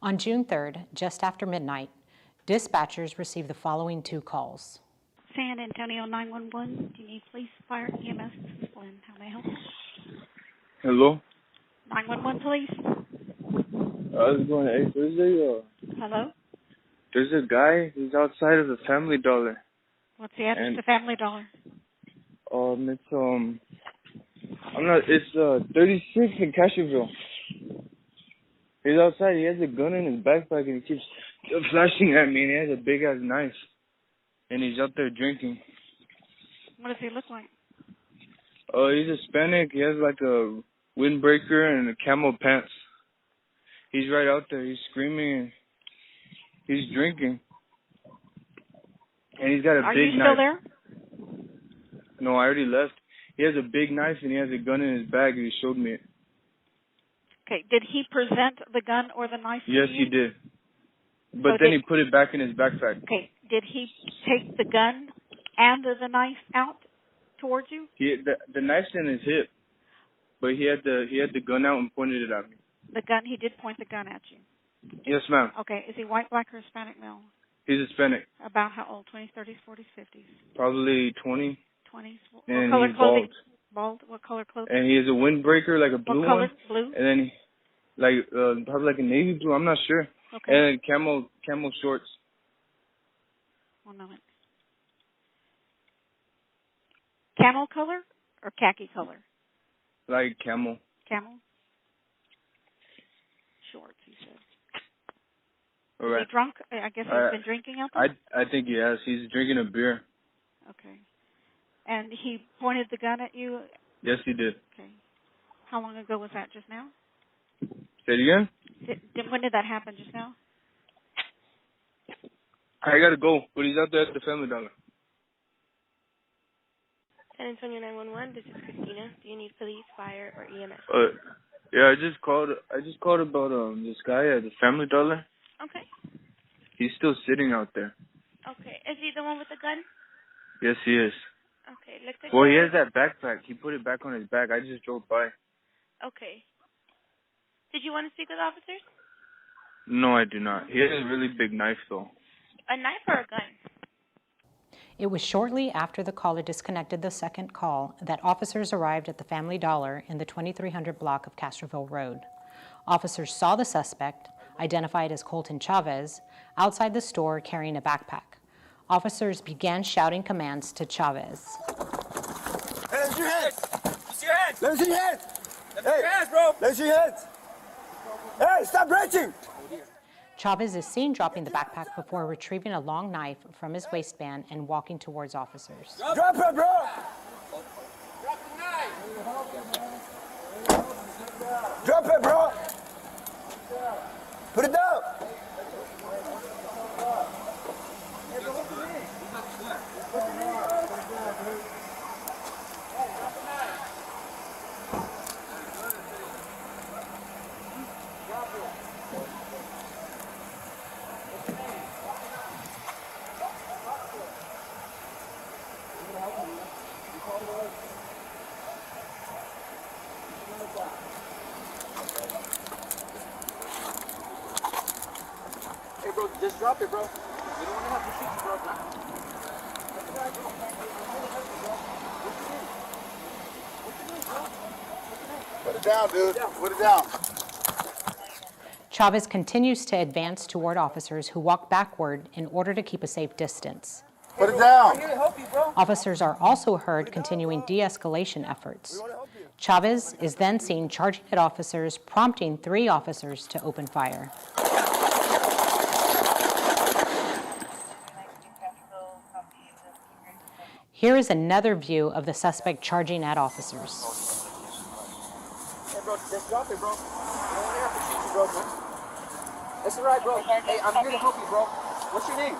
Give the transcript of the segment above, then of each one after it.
On June 3rd, just after midnight, dispatchers received the following two calls. San Antonio 911, do you need police, fire, EMS? Lynn, how may I help you? Hello? 911 police? I was going to Thursday. Hello? There's a guy who's outside of the Family Dollar. What's the address to Family Dollar? It's 36 in Castroville. He's outside. He has a gun in his backpack and he keeps flashing at me, and he has a big ass knife. And he's out there drinking. What does he look like? He's Hispanic. He has like a windbreaker and a camel pants. He's right out there. He's screaming. He's drinking. And he's got a Are big you knife. still there? No, I already left. He has a big knife and he has a gun in his bag and he showed me it. Okay, did he present the gun or the knife to you? Yes, he did. But So then he put it back in his backpack. Okay, did he take the gun and the knife out towards you? The knife's in his hip, but he had the gun out and pointed it at me. The gun, he did point the gun at you. Yes, ma'am. Okay, is he white, black, or Hispanic male? He's Hispanic. About how old? 20s, 30s, 40s, 50s? Probably 20. 20s. What And color he's clothing? bald. Bald? What color clothing? And he has a windbreaker, like a blue what color? one. Blue? And then probably like a navy blue. I'm not sure. Okay. And camel shorts. 1 moment. Camel color or khaki color? Like camel. Camel? Shorts, he said. All Is right. he drunk? I guess he's been drinking out there? I think he has. He's drinking a beer. Okay. And he pointed the gun at you? Yes, he did. Okay. How long ago was that, just now? Say it again? When did that happen, just now? I gotta go, but he's out there at the Family Dollar. San Antonio 911, this is Christina. Do you need police, fire, or EMS? Yeah, I just called about this guy at the Family Dollar. Okay. He's still sitting out there. Okay. Is he the one with the gun? Yes, he is. Okay. Looks like Well, he has that backpack. He put it back on his back. I just drove by. Okay. Did you want to speak with officers? No, I do not. He has a really big knife, though. A knife or a gun? It was shortly after the caller disconnected the second call that officers arrived at the Family Dollar in the 2300 block of Castroville Road. Officers saw the suspect, identified as Kolton Chavez, outside the store carrying a backpack. Officers began shouting commands to Chavez. Hey, let me see your hands! Let me see your hands! Let me see your hands, bro! Let me see your hands! Hey, stop reaching! Chavez is seen dropping the backpack before retrieving a long knife from his waistband and walking towards officers. Drop it, bro! Drop the knife! Drop it, bro! Put it down! Hey, bro, just drop it, bro. We don't want to have to shoot you, bro. Put it down, dude. Put it down. Chavez continues to advance toward officers who walk backward in order to keep a safe distance. Put it down. I'm here to help you, bro. Officers are also heard continuing de-escalation efforts. Chavez is then seen charging at officers, prompting 3 officers to open fire. Here is another view of the suspect charging at officers. Hey, bro, just drop it, bro. We don't want to have to shoot you, bro. That's all right, bro. Hey, I'm here to help you, bro. What's your name?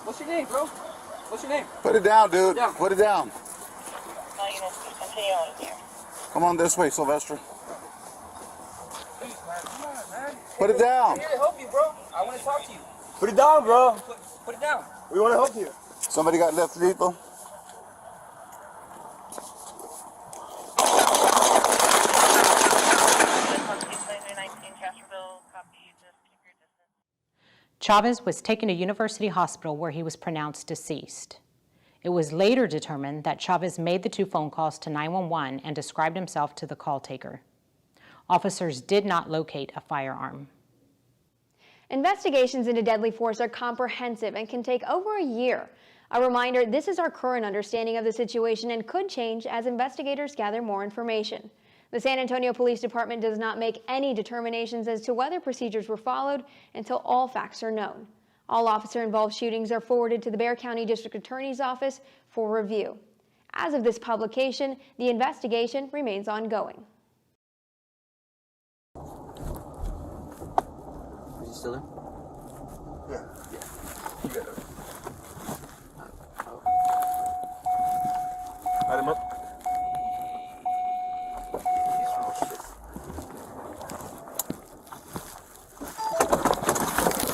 What's your name, bro? What's your name? Put it down, dude. Down. Put it down. Come on this way, Sylvester. Put it down. I'm here to help you, bro. I want to talk to you. Put it down, bro. Put it down. We want to help you. Somebody got left lethal? Castroville, copy. Chavez was taken to University Hospital where he was pronounced deceased. It was later determined that Chavez made the 2 phone calls to 911 and described himself to the call taker. Officers did not locate a firearm. Investigations into deadly force are comprehensive and can take over a year. A reminder, this is our current understanding of the situation and could change as investigators gather more information. The San Antonio Police Department does not make any determinations as to whether procedures were followed until all facts are known. All officer-involved shootings are forwarded to the Bexar County District Attorney's Office for review. As of this publication, the investigation remains ongoing. Is he still there? Yeah. You got it. Light him up.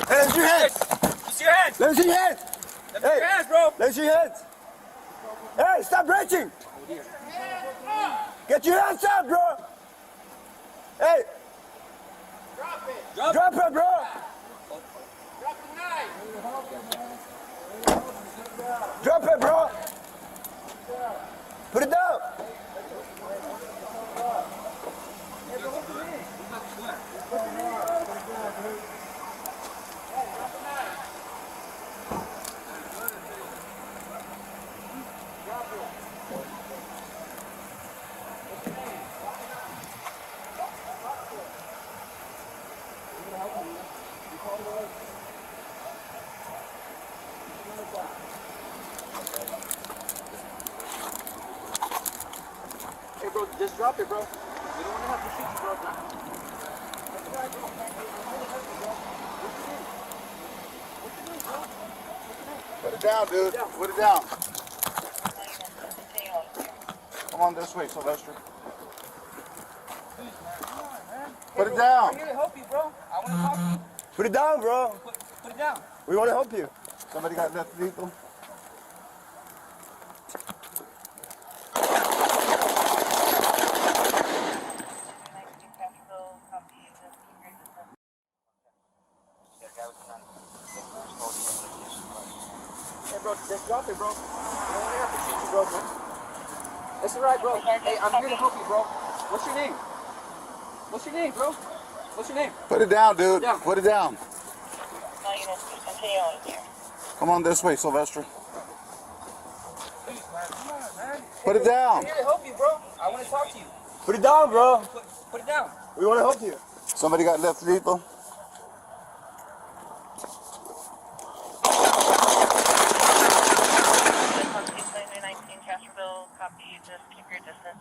Hey, let me see your hands. Let me see your hands. Let me see your hands. Let me see your hands, bro. Let me see your hands. Hey, stop reaching. Get your hands up, bro. Hey. Drop it. Drop it, bro. Drop the knife. Drop it, bro. Put it down. Hey, bro, just drop it, bro. We don't want to have to shoot you, bro. Put it down, dude. Put it down. Come on this way, Sylvester. Put it down. I'm here to help you, bro. I want to talk to you. Put it down, bro. Put it down. We want to help you. Somebody got left lethal. Hey, bro, just drop it, bro. We don't want to have to shoot you, bro. That's all right, bro. Hey, I'm here to help you, bro. What's your name? What's your name, bro? What's your name? Put it down, dude. Down. Put it down. Come on this way, Sylvester. Put it down. I'm here to help you, bro. I want to talk to you. Put it down, bro. Put it down. We want to help you. Somebody got left lethal. Castroville, copy, just keep your distance.